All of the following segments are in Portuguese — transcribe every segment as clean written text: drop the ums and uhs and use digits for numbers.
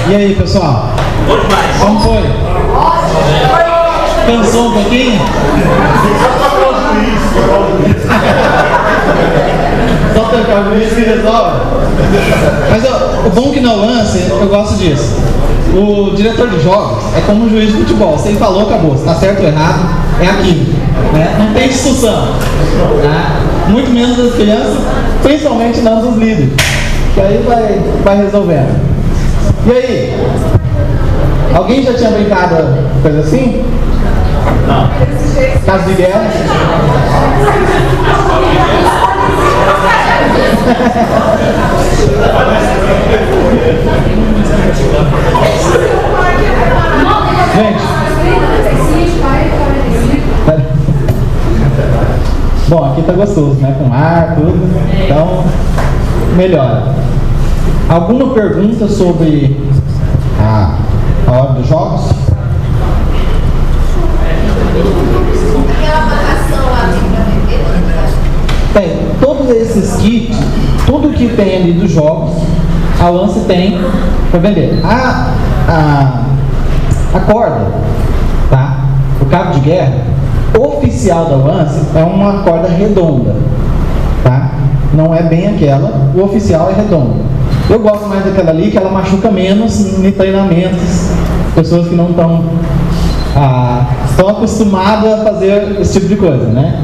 E aí, pessoal? Como foi? Cansou um pouquinho? Só trocar o juiz que resolve. Mas o bom que no lance, eu gosto disso. O diretor de jogos é como um juiz de futebol. Você falou, acabou. Se tá certo ou errado, é aquilo. Né? Não tem discussão. Tá? Muito menos das crianças, principalmente não dos líderes. Que aí vai resolvendo. E aí? Alguém já tinha brincado coisa assim? Não. Caso de guerra? Gente. Bom, aqui tá gostoso, né? Com ar, tudo. Então, melhora. Alguma pergunta sobre a hora dos jogos? Aquela marcação lá tem pra vender? Tem. Todos esses kits, tudo que tem ali dos jogos, a Lance tem para vender. A corda, tá? O cabo de guerra oficial da Lance é uma corda redonda, tá? Não é bem aquela, o oficial é redondo. Eu gosto mais daquela ali, que ela machuca menos em treinamentos, pessoas que não estão acostumadas a fazer esse tipo de coisa, né?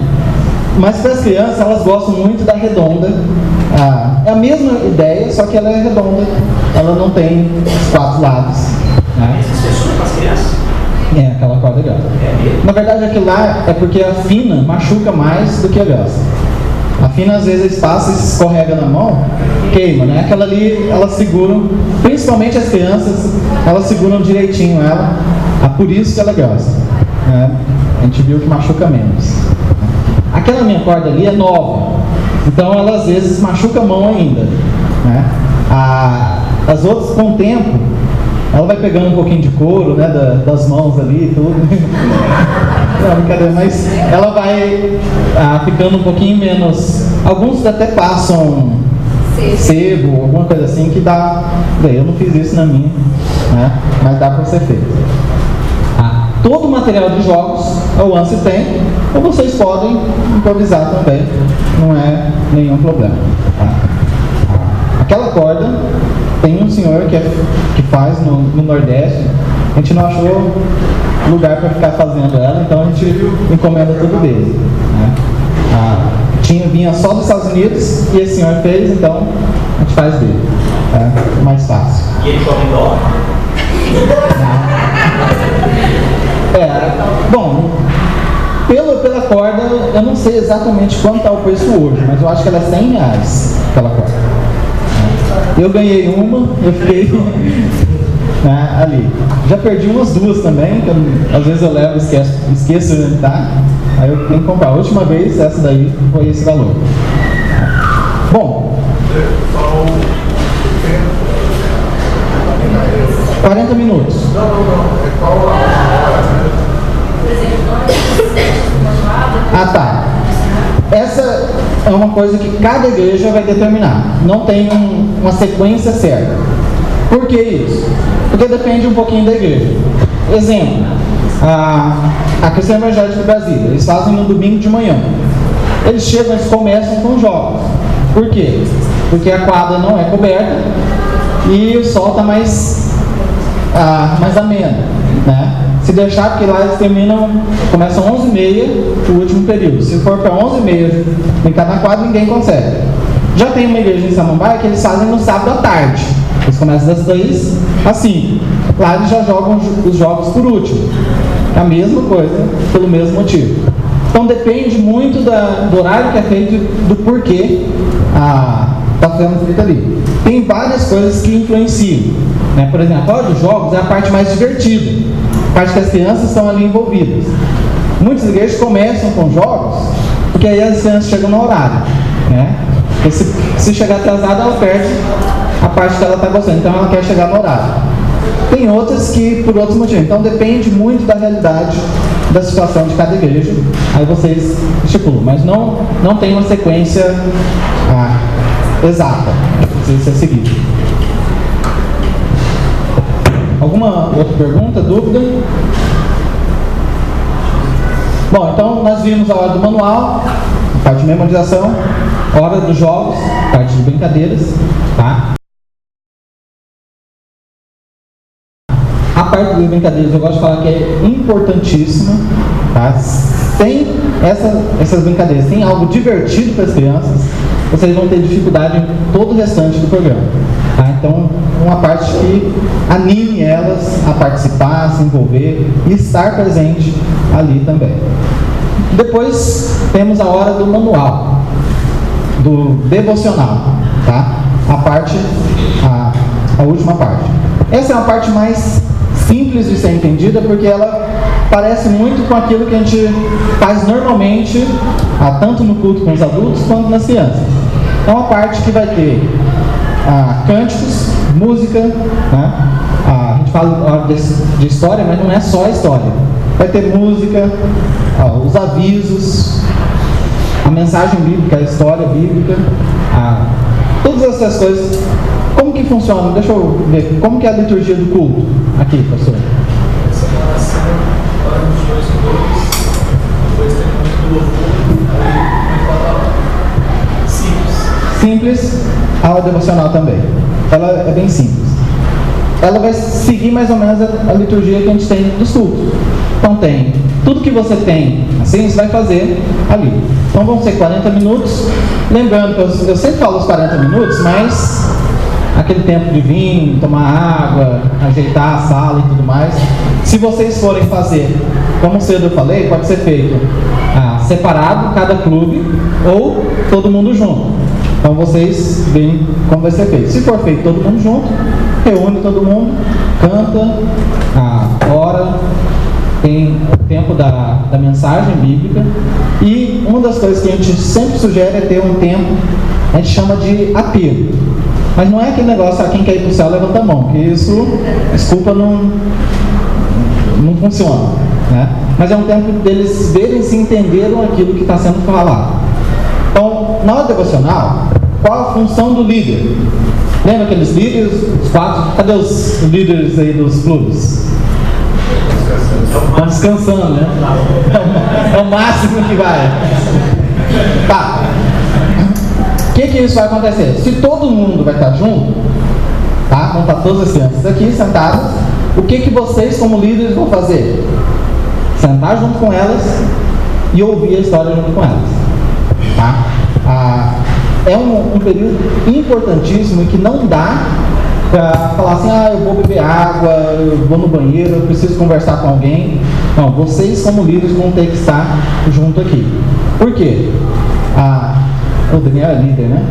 Mas para as crianças, elas gostam muito da redonda. É a mesma ideia, só que ela é redonda, ela não tem os 4 lados. Né? Isso para as crianças? É, aquela corda grossa. Na verdade, aquilo lá é porque a fina machuca mais do que a grossa. A fina, às vezes, passa e se escorrega na mão, queima, né? Aquela ali, elas seguram, principalmente as crianças, elas seguram direitinho ela, por isso que ela é grossa. Né? A gente viu que machuca menos. Aquela minha corda ali é nova, então ela às vezes machuca a mão ainda. Né? As outras, com o tempo, ela vai pegando um pouquinho de couro, né, das mãos ali e tudo. Não, brincadeira, mas ela vai ficando um pouquinho menos. Alguns até passam sebo, alguma coisa assim que dá. Eu não fiz isso na minha, né, mas dá para ser feito. Todo o material de jogos a Lance tem, ou vocês podem improvisar também, não é nenhum problema. Tá? Aquela corda, tem um senhor que faz no Nordeste, a gente não achou lugar para ficar fazendo ela, então a gente encomenda tudo dele. Né? Vinha só dos Estados Unidos e esse senhor fez, então a gente faz dele. É mais fácil. E ele come dólar? Bom, pela corda, eu não sei exatamente quanto está o preço hoje, mas eu acho que ela é R$100, aquela corda. Eu ganhei uma, eu fiquei ali. Já perdi umas 2 também, que às vezes eu levo e esqueço onde tá. Aí eu tenho que comprar. A última vez, essa daí foi esse valor. Bom, 40 minutos. Não. É qual Tá. Essa é uma coisa que cada igreja vai determinar. Não tem uma sequência certa. Por que isso? Porque depende um pouquinho da igreja. Exemplo, a Cristã Evangélica de Brasília, eles fazem no domingo de manhã. Eles chegam, eles começam com jogos. Por quê? Porque a quadra não é coberta e o sol está mais ameno, né? Se deixar, porque lá eles começam 11h30 o último período. Se for para 11h30 brincar na quadra, ninguém consegue. Já tem uma igreja em Samambaia que eles fazem no sábado à tarde. Eles começam das 3 às 5. Lá eles já jogam os jogos por último. É a mesma coisa, pelo mesmo motivo. Então depende muito do horário que é feito, do porquê está sendo feito ali. Tem várias coisas que influenciam. Né? Por exemplo, a hora dos jogos é a parte mais divertida. A parte que as crianças estão ali envolvidas. Muitas igrejas começam com jogos, porque aí as crianças chegam no horário. Né? Porque se chegar atrasada, ela perde a parte que ela está gostando. Então ela quer chegar no horário. Tem outras que por outros motivos. Então depende muito da realidade da situação de cada igreja. Aí vocês estipulam. Mas não tem uma sequência exata. Precisa ser seguida. Alguma outra pergunta, dúvida? Bom, então nós vimos a hora do manual, parte de memorização, hora dos jogos, parte de brincadeiras, tá? A parte das brincadeiras eu gosto de falar que é importantíssima, tá? Sem essas brincadeiras, sem algo divertido para as crianças, vocês vão ter dificuldade em todo o restante do programa, tá? Então, uma parte que anime elas a participar, a se envolver e estar presente ali também. Depois temos a hora do manual, do devocional, tá? A última parte. Essa é uma parte mais simples de ser entendida, porque ela parece muito com aquilo que a gente faz normalmente, tanto no culto com os adultos quanto nas crianças. É uma parte que vai ter cânticos, música, né? A gente fala de história, mas não é só a história. Vai ter música, os avisos, a mensagem bíblica, a história bíblica, todas essas coisas. Como que funciona? Deixa eu ver. Como que é a liturgia do culto? Aqui, pastor. Separação, hora dos dois cultos, depois tem muito louvor, simples. Simples, a aula devocional também. Ela é bem simples. Ela vai seguir mais ou menos a liturgia que a gente tem dos cultos. Então tem tudo que você tem, assim você vai fazer ali. Então vão ser 40 minutos. Lembrando que eu sempre falo os 40 minutos, mas aquele tempo de vir, tomar água, ajeitar a sala e tudo mais. Se vocês forem fazer, como cedo eu falei, pode ser feito separado, cada clube, ou todo mundo junto. Então vocês veem como vai ser feito. Se for feito todo mundo junto, reúne todo mundo, canta, ora, tem o tempo da mensagem bíblica. E uma das coisas que a gente sempre sugere é ter um tempo, a gente chama de apelo. Mas não é aquele negócio, quem quer ir para o céu levanta a mão, que isso, desculpa, não funciona, né? Mas é um tempo deles verem se entenderam aquilo que está sendo falado. Então, na hora devocional, qual a função do líder? Lembra aqueles líderes, os 4? Cadê os líderes aí dos clubes? Estão descansando, né? É o máximo que vai. Tá. O que isso vai acontecer? Se todo mundo vai estar junto, tá? Vão estar todas as crianças aqui sentadas, o que vocês como líderes vão fazer? Sentar junto com elas e ouvir a história junto com elas, tá? É um período importantíssimo que não dá para falar assim, eu vou beber água, eu vou no banheiro, eu preciso conversar com alguém. Não, vocês como líderes vão ter que estar junto aqui. Por quê? O Daniel é líder, né?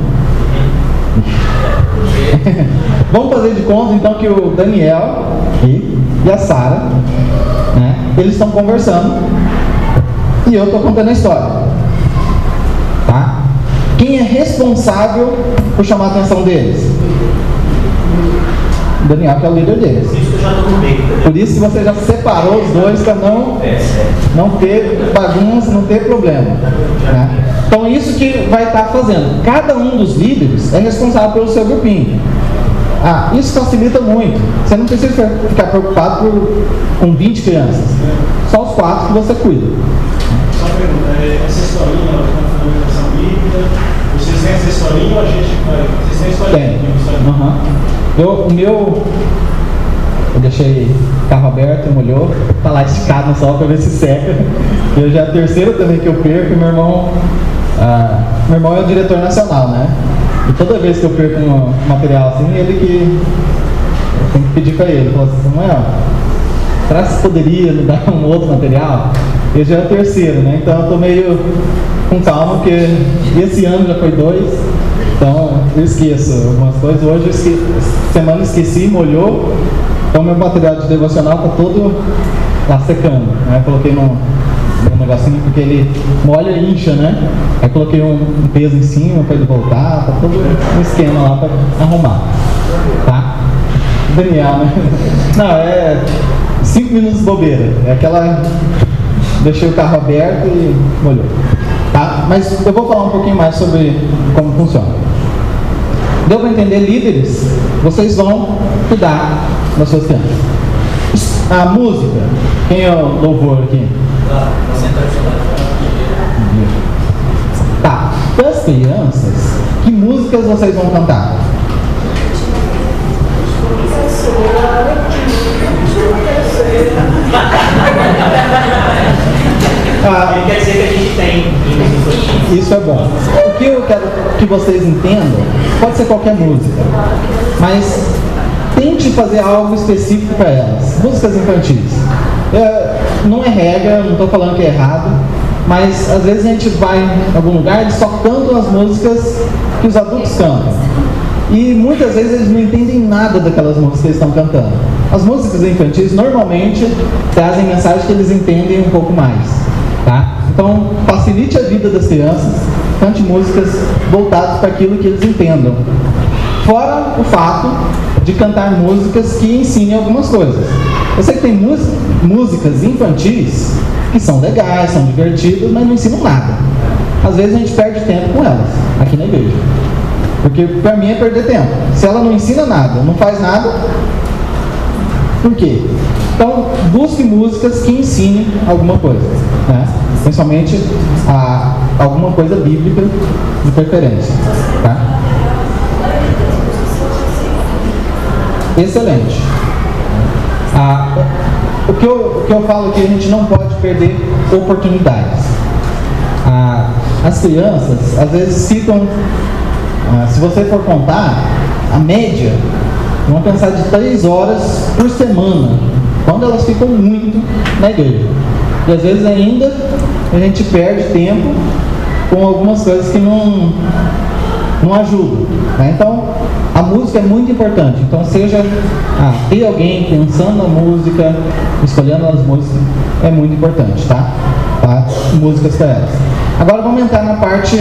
Vamos fazer de conta então que o Daniel e a Sara, né, eles estão conversando e eu estou contando a história, tá? Quem é responsável por chamar a atenção deles? O Daniel, que é o líder deles. Por isso que eu já estou no meio. Por isso que você já separou os dois para não ter bagunça, não ter problema, né? Então isso que vai estar fazendo. Cada um dos líderes é responsável pelo seu grupinho. Isso facilita muito. Você não precisa ficar preocupado com 20 crianças. Só os 4 que você cuida. Só uma pergunta, essa historinha da fundamentação bíblica, vocês têm essa historinha ou a gente vai? Vocês têm historinha? Tem. Eu deixei o carro aberto, molhou, tá lá esticado no sol para ver se seca. Eu já é a terceira também que eu perco, e meu irmão é o diretor nacional, né? E toda vez que eu perco um material assim, ele que eu tenho que pedir para ele, falou assim, Samuel, será que você poderia me dar um outro material? Eu já é o terceiro, né? Então eu tô meio com calma, porque esse ano já foi 2, então eu esqueço algumas coisas. Hoje semana esqueci, molhou, então meu material de devocional tá todo lá secando, né? Coloquei num negocinho porque ele molha e incha, né? Aí coloquei um peso em cima para ele voltar, tá todo um esquema lá para arrumar, tá? Daniel, né? Não, é 5 minutos de bobeira, é aquela... Deixei o carro aberto e molhou, tá? Mas eu vou falar um pouquinho mais sobre como funciona. Deu para entender, líderes? Vocês vão cuidar das suas crianças. A música. Quem é o louvor aqui? Tá. Para as crianças, que músicas vocês vão cantar? Quer dizer que a gente tem. Isso é bom. O que eu quero que vocês entendam, pode ser qualquer música, mas tente fazer algo específico para elas. Músicas infantis. Não é regra, não estou falando que é errado, mas às vezes a gente vai em algum lugar e só cantam as músicas que os adultos cantam. E muitas vezes eles não entendem nada daquelas músicas que eles estão cantando. As músicas infantis normalmente trazem mensagens que eles entendem um pouco mais, tá? Então, facilite a vida das crianças, cante músicas voltadas para aquilo que eles entendam. Fora o fato de cantar músicas que ensinem algumas coisas. Eu sei que tem músicas infantis que são legais, são divertidas, mas não ensinam nada. Às vezes a gente perde tempo com elas, aqui na igreja. Porque para mim é perder tempo. Se ela não ensina nada, não faz nada, por quê? Então, busque músicas que ensinem alguma coisa, né? Principalmente alguma coisa bíblica de preferência, tá? Excelente. O que eu falo aqui, a gente não pode perder oportunidades. As crianças, às vezes, ficam, se você for contar, a média, vão pensar de 3 horas por semana, quando elas ficam muito na igreja. E às vezes ainda a gente perde tempo com algumas coisas que não ajudam, né? Então, a música é muito importante. Então, ter alguém pensando na música, escolhendo as músicas, é muito importante, tá? Músicas para elas. Agora vamos entrar na parte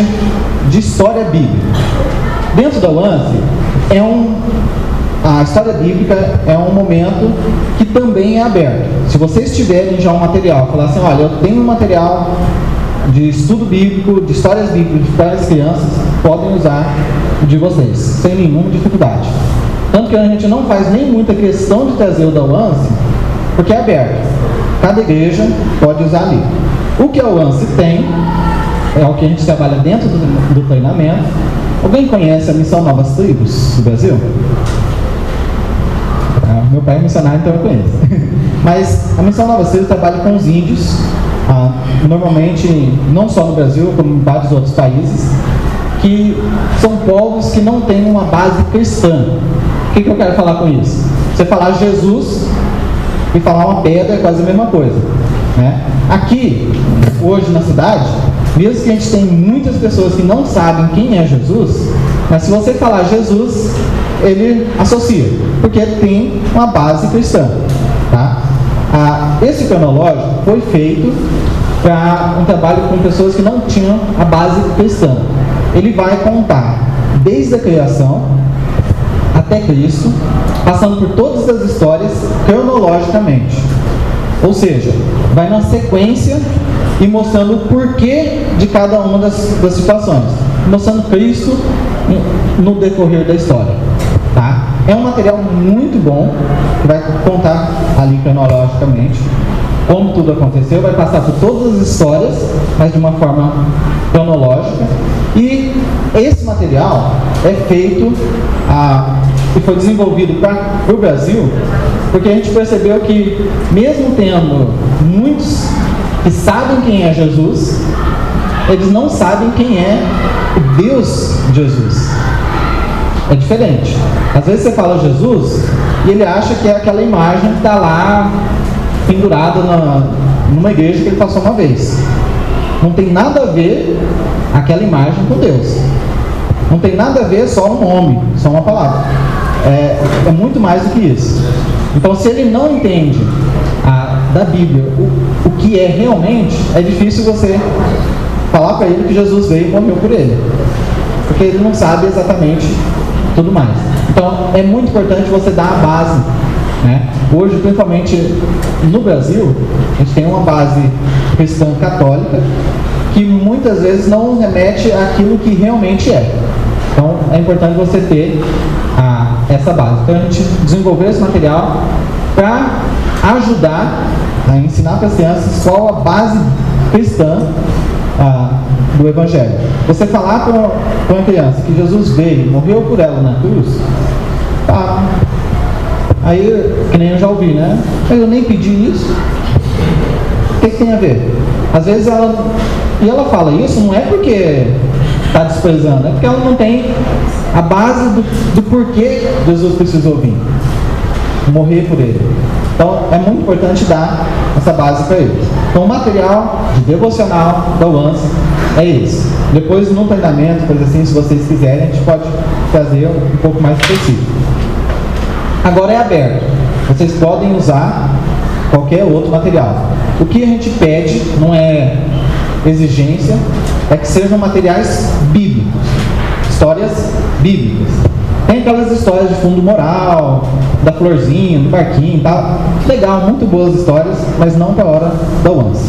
de história bíblica. Dentro da UANF, a história bíblica é um momento que também é aberto. Se vocês tiverem já um material, falar assim, olha, eu tenho um material de estudo bíblico, de histórias bíblicas para as crianças, podem usar o de vocês, sem nenhuma dificuldade. Tanto que a gente não faz nem muita questão de trazer o da UANF, porque é aberto. Cada igreja pode usar ali. O que a UANF tem, é o que a gente trabalha dentro do treinamento. Alguém conhece a Missão Novas Tribos do Brasil? Meu pai é missionário, então eu conheço. Mas a Missão Novas Tribos trabalha com os índios, normalmente não só no Brasil, como em vários outros países, que são povos que não têm uma base cristã. O que eu quero falar com isso? Você falar Jesus e falar uma pedra é quase a mesma coisa, né? Aqui, hoje na cidade, mesmo que a gente tem muitas pessoas que não sabem quem é Jesus, mas se você falar Jesus, ele associa, porque tem uma base cristã, tá? Esse cronológico foi feito para um trabalho com pessoas que não tinham a base cristã. Ele vai contar desde a criação até Cristo, passando por todas as histórias cronologicamente. Ou seja, vai na sequência e mostrando o porquê de cada uma das situações, mostrando Cristo no decorrer da história, tá? É um material muito bom, que vai contar ali cronologicamente como tudo aconteceu, vai passar por todas as histórias, mas de uma forma cronológica. E esse material é feito e foi desenvolvido para o Brasil, porque a gente percebeu que, mesmo tendo muitos que sabem quem é Jesus, eles não sabem quem é o Deus Jesus. É diferente. Às vezes você fala Jesus e ele acha que é aquela imagem que está lá pendurada numa igreja que ele passou uma vez. Não tem nada a ver aquela imagem com Deus. Não tem nada a ver só um nome, só uma palavra. É muito mais do que isso. Então, se ele não entende da Bíblia o que é realmente, é difícil você falar para ele que Jesus veio e morreu por ele, porque ele não sabe exatamente tudo mais. Então, é muito importante você dar a base, né? Hoje, principalmente no Brasil, a gente tem uma base cristã católica que muitas vezes não remete àquilo que realmente é. Então, é importante você ter essa base. Então, a gente desenvolveu esse material para ajudar a ensinar para as crianças qual a base cristã do Evangelho. Você falar para uma criança que Jesus veio, morreu por ela na cruz, tá. Aí, que nem eu já ouvi, né? Mas eu nem pedi isso. O que tem a ver? Às vezes ela fala isso não é porque está desprezando, é porque ela não tem a base do porquê Jesus precisou vir, morrer por ele. Então é muito importante dar essa base para eles. Então o material de devocional da UANS é esse. Depois no treinamento, coisa assim, se vocês quiserem, a gente pode trazer um pouco mais específico. Agora é aberto. Vocês podem usar qualquer outro material. O que a gente pede não é exigência, é que sejam materiais bíblicos, histórias bíblicas. Tem aquelas histórias de fundo moral, da florzinha, do barquinho e tal. Legal, muito boas histórias, mas não para a hora da UANS.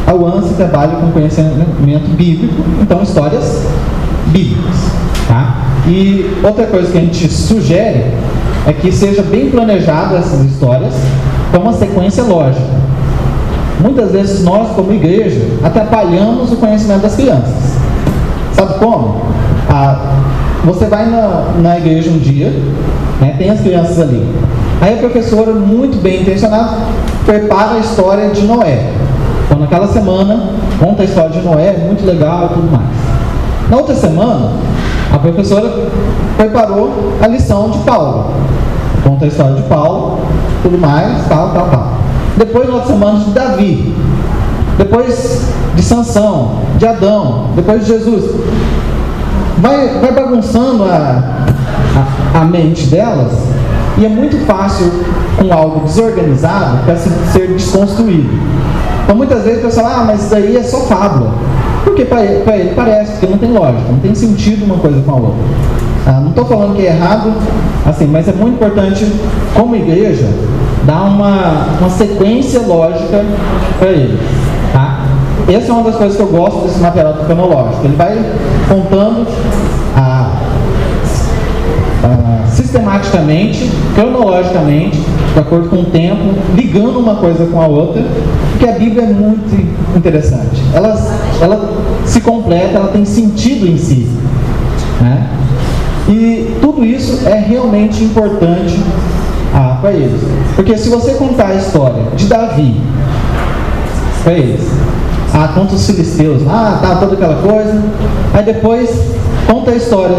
A UANS trabalha com conhecimento bíblico, então histórias bíblicas. Tá? E outra coisa que a gente sugere é que seja bem planejado essas histórias, com uma sequência lógica. Muitas vezes nós, como igreja, atrapalhamos o conhecimento das crianças. Sabe como? Você vai na igreja um dia, né, tem as crianças ali. Aí a professora, muito bem intencionada, prepara a história de Noé. Então naquela semana, conta a história de Noé, muito legal e tudo mais. Na outra semana, a professora preparou a lição de Paulo. Conta a história de Paulo, tudo mais, tal. Depois, na outra semana, de Davi. Depois de Sansão, de Adão, depois de Jesus. Vai bagunçando a mente delas, e é muito fácil, com algo desorganizado, para ser desconstruído. Então muitas vezes o pessoal mas isso aí é só fábula. Porque para ele parece, porque não tem lógica, não tem sentido uma coisa com a outra. Não estou falando que é errado, assim, mas é muito importante, como igreja, dar uma sequência lógica para ele. Tá? Essa é uma das coisas que eu gosto desse material cronológico. Ele vai contando sistematicamente, cronologicamente, de acordo com o tempo, ligando uma coisa com a outra, porque a Bíblia é muito interessante. Ela se completa, ela tem sentido em si. Né? E tudo isso é realmente importante para eles. Porque se você contar a história de Davi para eles, conta os filisteus, toda aquela coisa, aí depois conta a história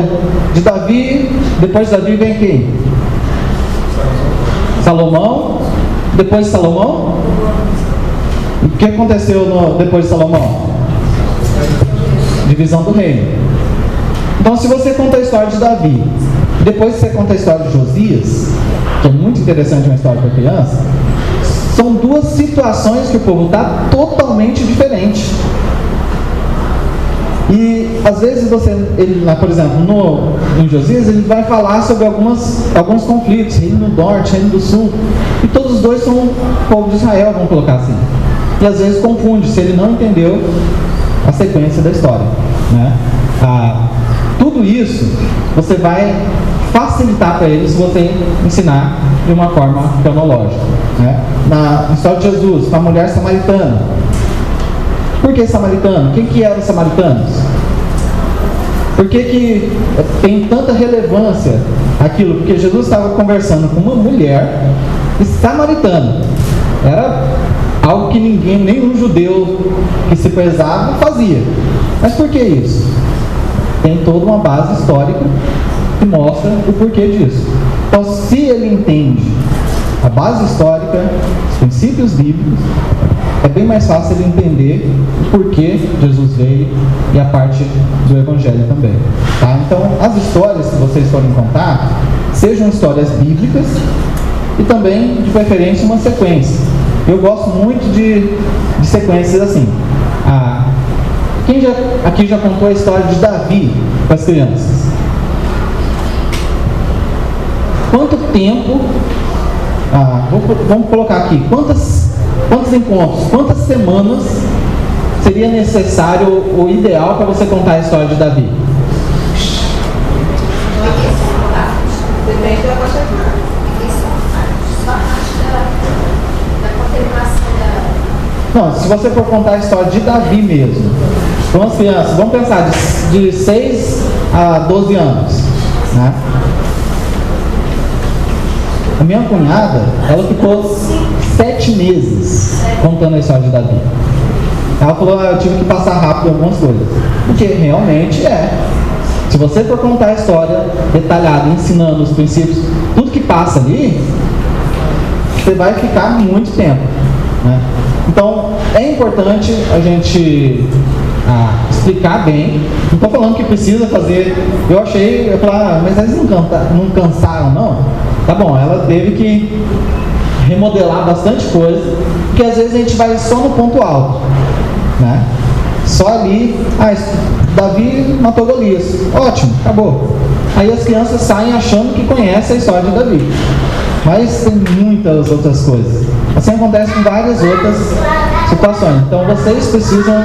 de Davi, depois de Davi vem quem? Salomão, depois de Salomão? O que aconteceu depois de Salomão? Divisão do reino. Então se você conta a história de Davi, depois você conta a história de Josias, que é muito interessante uma história para criança, são duas situações que o povo está totalmente diferente. E às vezes por exemplo, em Josias, ele vai falar sobre alguns conflitos, reino do norte, reino do sul, e todos os dois são o povo de Israel, vamos colocar assim. E às vezes confunde, se ele não entendeu a sequência da história. Né? Tudo isso você vai facilitar para ele se você ensinar de uma forma cronológica. Né? Na história de Jesus, com a mulher samaritana. Por que samaritano? Quem que eram os samaritanos? Por que tem tanta relevância aquilo? Porque Jesus estava conversando com uma mulher samaritana. Era algo que nenhum judeu que se prezava fazia. Mas por que isso? Tem toda uma base histórica que mostra o porquê disso. Então, se ele entende a base histórica, os princípios bíblicos, é bem mais fácil ele entender o porquê Jesus veio e a parte do Evangelho também. Tá? Então, as histórias que vocês forem contar, sejam histórias bíblicas e também, de preferência, uma sequência. Eu gosto muito de sequências assim. Quem aqui já contou a história de Davi para as crianças? Quanto tempo, vamos colocar aqui, quantos encontros, quantas semanas seria necessário ou ideal para você contar a história de Davi? Depende da faixa etária. Não, se você for contar a história de Davi mesmo, com as crianças, vamos pensar de 6 a 12 anos, né? A minha cunhada, ela ficou 7 meses contando a história de Davi. Ela falou, eu tive que passar rápido algumas coisas. Porque realmente é. Se você for contar a história detalhada, ensinando os princípios, tudo que passa ali, você vai ficar muito tempo, né? Então, é importante a gente explicar bem. Não estou falando que precisa fazer. Eu falei, mas eles não cansaram, não? Tá bom, ela teve que remodelar bastante coisa, porque às vezes a gente vai só no ponto alto, né? Só ali, Davi matou Golias, ótimo, acabou. Aí as crianças saem achando que conhecem a história de Davi, mas tem muitas outras coisas. Assim acontece com várias outras situações. Então vocês precisam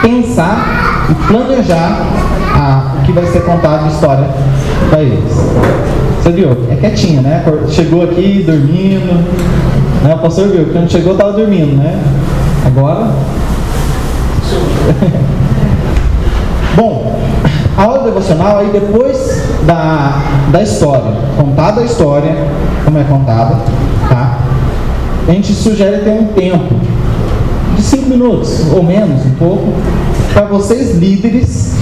pensar e planejar o que vai ser contado de história para eles. Você viu? É quietinho, né? Chegou aqui dormindo, né? O pastor viu, quando chegou estava dormindo, né? Agora... Bom, a aula devocional aí depois da história, contada a história, como é contada, tá? A gente sugere ter um tempo de 5 minutos, ou menos, um pouco, para vocês líderes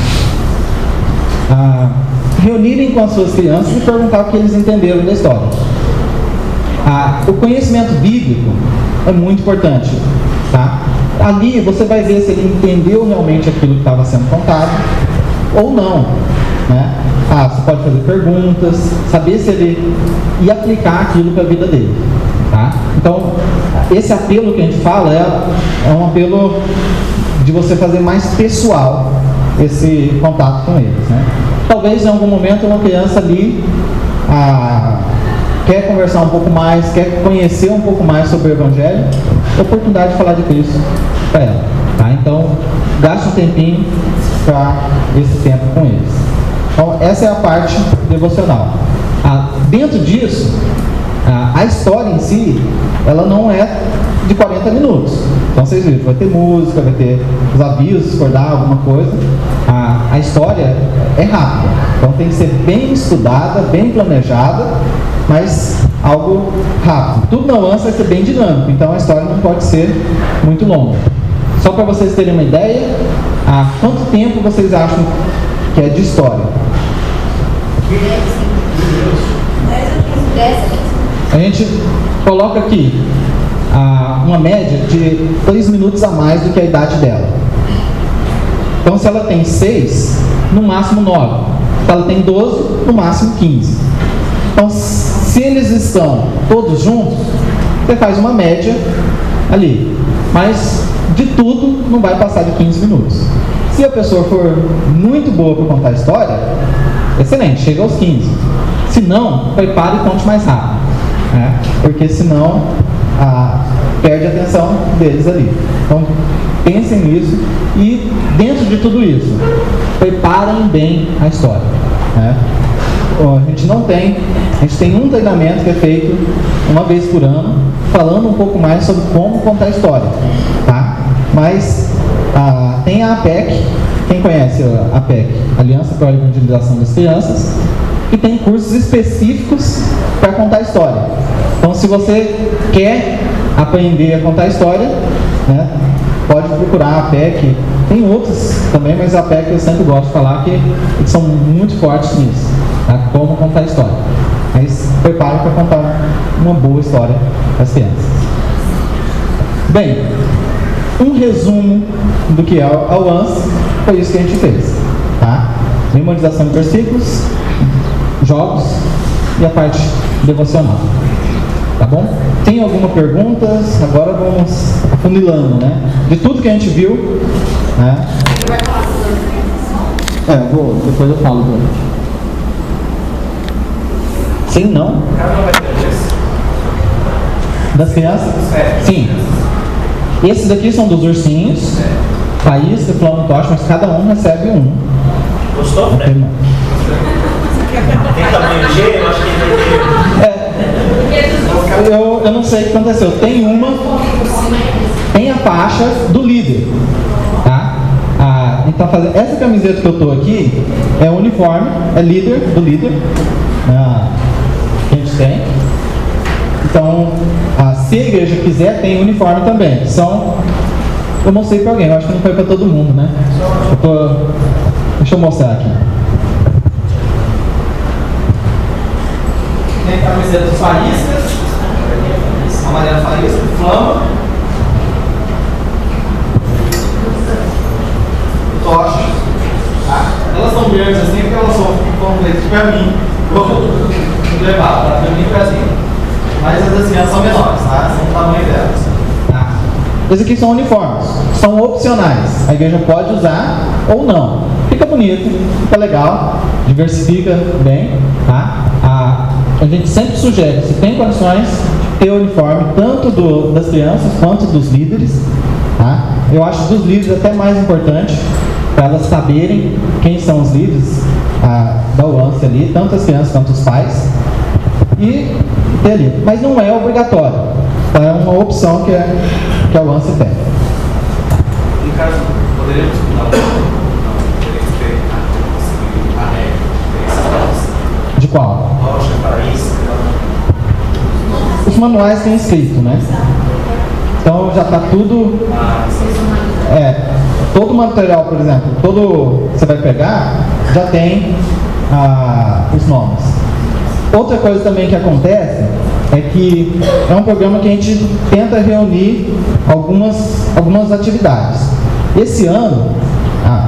reunirem com as suas crianças e perguntar o que eles entenderam da história. O conhecimento bíblico é muito importante, tá? Ali você vai ver se ele entendeu realmente aquilo que estava sendo contado ou não, né? Você pode fazer perguntas, saber se ele ia aplicar aquilo para a vida dele, tá? Então, esse apelo que a gente fala é um apelo de você fazer mais pessoal esse contato com eles, né? Talvez em algum momento uma criança ali quer conversar um pouco mais, quer conhecer um pouco mais sobre o Evangelho, oportunidade de falar de Cristo para ela, tá? Então, gaste um tempinho para esse tempo com eles. Então, essa é a parte devocional. Dentro disso, a história em si, ela não é de 40 minutos. Então, vocês viram, vai ter música, vai ter os avisos, se for dar alguma coisa. A história é rápida. Então, tem que ser bem estudada, bem planejada, mas algo rápido. Tudo na lança vai ser bem dinâmico, então a história não pode ser muito longa. Só para vocês terem uma ideia, quanto tempo vocês acham que é de história? 10. A gente coloca aqui uma média de 3 minutos a mais do que a idade dela. Então, se ela tem 6, no máximo 9. Se ela tem 12, no máximo 15. Então, se eles estão todos juntos, você faz uma média ali. Mas, de tudo, não vai passar de 15 minutos. Se a pessoa for muito boa para contar a história, excelente, chega aos 15. Se não, prepare e conte mais rápido, né? Porque senão perde a atenção deles ali. Então, pensem nisso e, dentro de tudo isso, preparem bem a história, né? A gente tem um treinamento que é feito uma vez por ano, falando um pouco mais sobre como contar a história, tá? Mas tem a APEC, quem conhece a APEC, Aliança para a Evangelização das Crianças, que tem cursos específicos para contar a história. Então, se você quer aprender a contar a história, né, pode procurar a APEC. Tem outros também, mas a APEC eu sempre gosto de falar que eles são muito fortes nisso, tá? Como contar a história. Mas prepare para contar uma boa história para as crianças. Bem, um resumo do que é a UANS foi isso que a gente fez, tá? Memorização de versículos, jogos e a parte devocional. Tá bom? Tem alguma pergunta? Agora vamos afunilando, né? De tudo que a gente viu, né? Depois eu falo. Sim, não? Das crianças? Sim. Esses aqui são dos ursinhos. Faísca, Flávio Tocha, mas cada um recebe um. Gostou, né? Tem tamanho G, eu acho que eu não sei o que aconteceu. Tem uma tem a faixa do líder. Tá? Então, essa camiseta que eu estou aqui é o uniforme, é líder, do líder, que a gente tem. Então, se a igreja quiser, tem uniforme também. Eu mostrei para alguém, eu acho que não foi para todo mundo, né? Deixa eu mostrar aqui. Tem a camiseta dos faíscas, amarela faísca, flama, tocha. Elas são verdes assim porque elas são feitas para mim. Vou levar, para mim foi assim. Mas as das crianças são menores, tá? São do tamanho delas. Esses aqui são uniformes, são opcionais. A igreja pode usar ou não. Fica bonito, fica legal, diversifica bem, tá? A gente sempre sugere, se tem condições, ter o uniforme tanto das crianças quanto dos líderes, tá? Eu acho dos líderes até mais importante, para elas saberem quem são os líderes da UANS ali, tanto as crianças quanto os pais, e ter ali. Mas não é obrigatório, tá? É uma opção que a UANS tem. Ricardo, poderíamos De qual? Os manuais têm escrito, né? Então já está tudo. Todo o material, por exemplo, todo você vai pegar, já tem os nomes. Outra coisa também que acontece é que é um programa que a gente tenta reunir algumas atividades. Esse ano,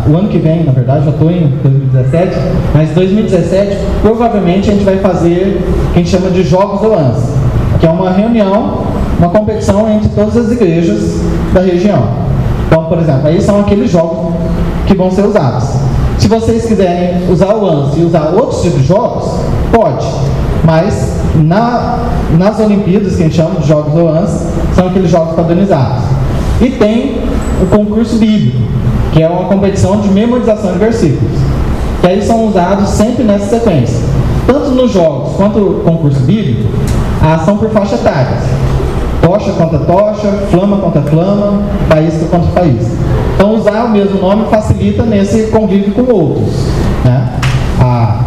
o ano que vem, na verdade, já estou em 2017, mas 2017 provavelmente a gente vai fazer o que a gente chama de Jogos UANS, que é uma reunião, uma competição entre todas as igrejas da região. Então, por exemplo, aí são aqueles jogos que vão ser usados. Se vocês quiserem usar o UANS e usar outros tipos de jogos, pode. Mas nas Olimpíadas, que a gente chama de Jogos UANS, são aqueles jogos padronizados. E tem o concurso bíblico, que é uma competição de memorização de versículos, que aí são usados sempre nessa sequência. Tanto nos jogos quanto no concurso bíblico, são por faixa etária. Tocha contra tocha, flama contra flama, faísca contra faísca. Então usar o mesmo nome facilita nesse convívio com outros, né?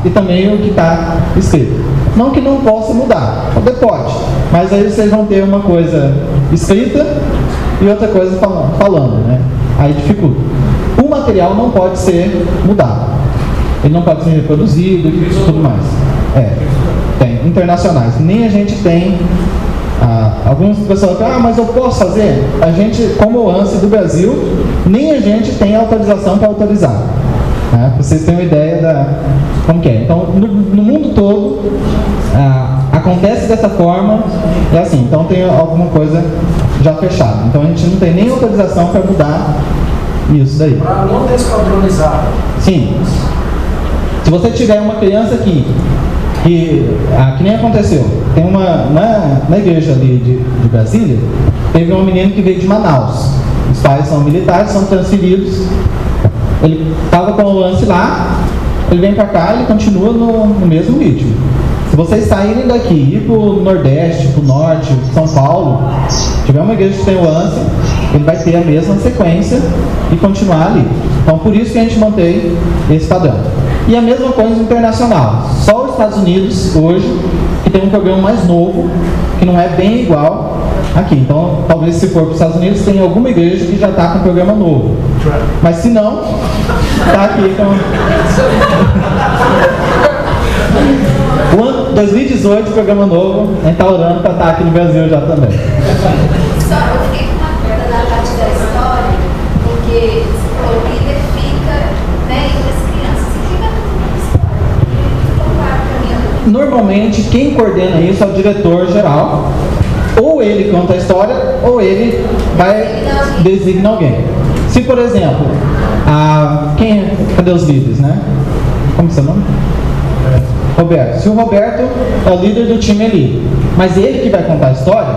E também o que está escrito. Não que não possa mudar, pode, mas aí vocês vão ter uma coisa escrita e outra coisa falando, né? Aí dificulta. O material não pode ser mudado, ele não pode ser reproduzido e tudo mais. Tem internacionais, nem a gente tem. Algumas pessoas falam, mas eu posso fazer? A gente, como o ANSI do Brasil, nem a gente tem autorização para autorizar, né? Para vocês terem uma ideia como que é. Então, no mundo todo, acontece dessa forma, é assim, então tem alguma coisa já fechada. Então a gente não tem nem autorização para mudar isso daí. Para não despadronizar. Sim. Se você tiver uma criança aqui, que nem aconteceu, tem na igreja ali de Brasília, teve um menino que veio de Manaus. Os pais são militares, são transferidos. Ele estava com o lance lá, ele vem para cá, ele continua no mesmo ritmo. Se vocês saírem daqui, ir para o Nordeste, para o Norte, São Paulo, tiver uma igreja que tem o lance, ele vai ter a mesma sequência e continuar ali. Então, por isso que a gente mantém esse padrão. E a mesma coisa internacional. Só os Estados Unidos, hoje, que tem um programa mais novo, que não é bem igual aqui. Então, talvez se for para os Estados Unidos, tem alguma igreja que já está com um programa novo. Mas se não, está aqui com... O ano 2018, programa novo, a gente está orando para estar aqui no Brasil já também. Só eu fiquei com uma dúvida na parte da história, porque o líder fica, né, entre as crianças e fica na história. Normalmente, quem coordena isso é o diretor-geral. Ou ele conta a história, ou ele designa alguém. Se, por exemplo, cadê os líderes, né? Como é seu nome? Roberto. Se o Roberto é o líder do time ali, mas ele que vai contar a história,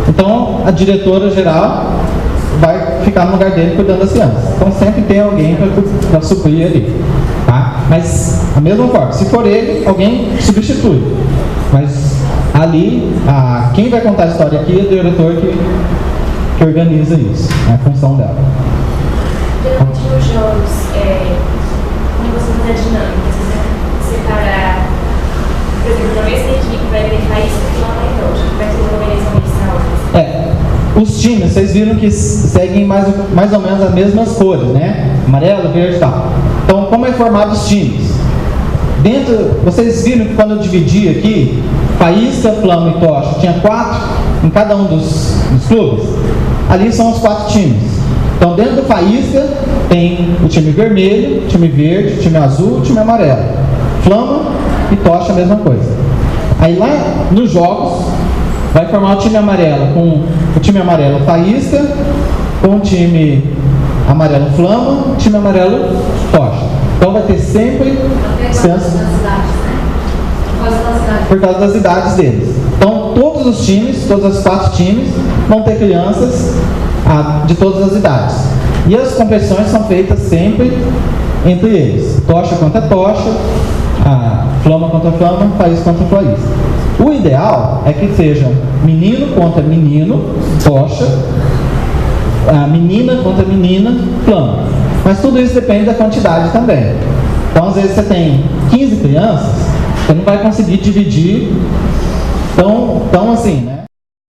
então a diretora geral vai ficar no lugar dele cuidando das crianças. Então sempre tem alguém para suprir ali, tá? Mas a mesma forma, se for ele, alguém substitui. Mas ali, quem vai contar a história aqui é o diretor que organiza isso, é a função dela. Geralmente nos jogos, quando você faz a dinâmica, você separar, por exemplo, na mesma equipe vai ter faísca, flama e tocha, vai ter uma organização mista. Os times, vocês viram que seguem mais ou menos as mesmas cores, né? Amarelo, verde e tal. Então, como é formado os times? Vocês viram que quando eu dividi aqui, faísca, flama e tocha, tinha 4 em cada um dos clubes? Ali são os 4 times. Então, dentro do faísca, tem o time vermelho, o time verde, o time azul, o time amarelo. Flama e tocha, a mesma coisa. Aí lá nos jogos, vai formar o time amarelo com o time amarelo faísca, com o time amarelo flama, o time amarelo tocha. Então vai ter sempre por causa das idades deles. Então todos os times, todos os 4 times, vão ter crianças de todas as idades. E as competições são feitas sempre entre eles. Tocha contra tocha, flama contra flama, faísca contra faísca. O ideal é que seja menino contra menino, tocha, menina contra menina, flama. Mas tudo isso depende da quantidade também. Então, às vezes você tem 15 crianças, você não vai conseguir dividir tão assim, né?